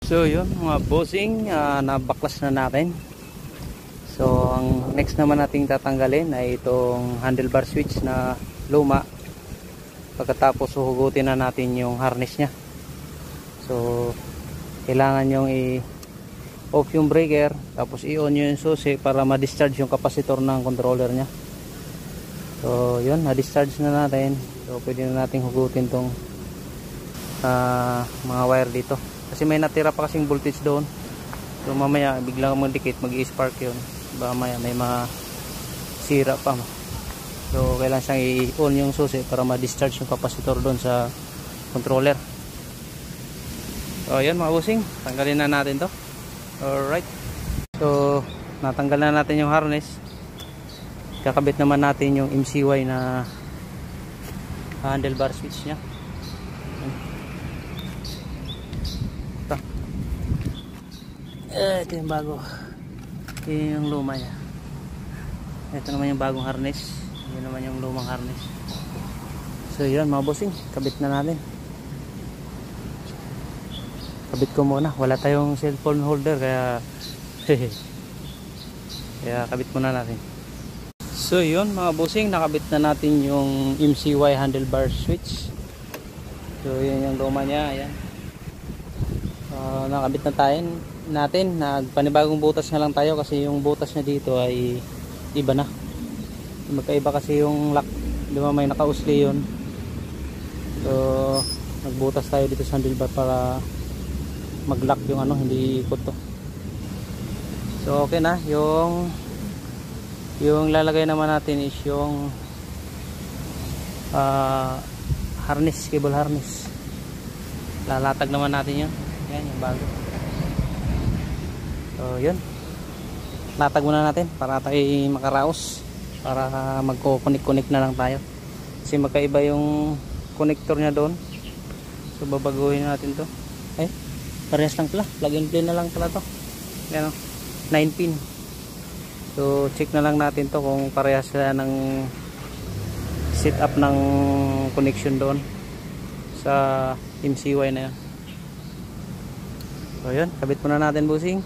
So yun mga bossing, nabaklas na natin. So ang next naman nating tatanggalin ay itong handlebar switch na luma. Pagkatapos huhugutin na natin yung harness nya. So kailangan yung i-off yung breaker, tapos i-on yung susi para ma-discharge yung kapasitor ng controller nya. So yun, na-discharge na natin. So pwede na nating hugutin tong mga wire dito. Kasi may natira pa kasing voltage doon. So mamaya biglang magdikit, mag-i-spark yun. Baka mamaya may masira pa. So kailangan siyang i-on yung susi para ma-discharge yung kapasitor doon sa controller. So yun mga bossing, tanggalin na natin to. Alright. So natanggal na natin yung harness. Kakabit naman natin yung MCY na handlebar switch nya. Ito yung bago. Ito yung luma nya. Ito naman yung bagong harness. Ito naman yung lumang harness. So yun mga bossing, kabit na natin. Kabit ko muna. Wala tayong cellphone holder kaya kaya kabit muna natin. So yun mga bossing, nakabit na natin yung MCY handlebar switch. So yun yung luma nya. Ayan. Nakabit na tayo natin. Nagpanibagong butas na lang tayo kasi yung butas na dito ay iba na. Magkaiba kasi yung lock. Di ba may nakausli yun. So nagbutas tayo dito sa handlebar para mag-lock yung hindi ikot to. So okay na. Yung lalagay naman natin is yung harness, cable harness. Lalatag naman natin yun. Yan yung bago. So yun, latag muna natin para tayo makaraos, para magko-connect na lang tayo kasi magkaiba yung connector nya doon. So babaguhin natin to. Parehas lang pala, plug and play na lang pala to. Yan, 9 pin. So check na lang natin to kung parehas sila ng setup ng connection doon sa MCY na yan. So yun, kabit muna natin bossing.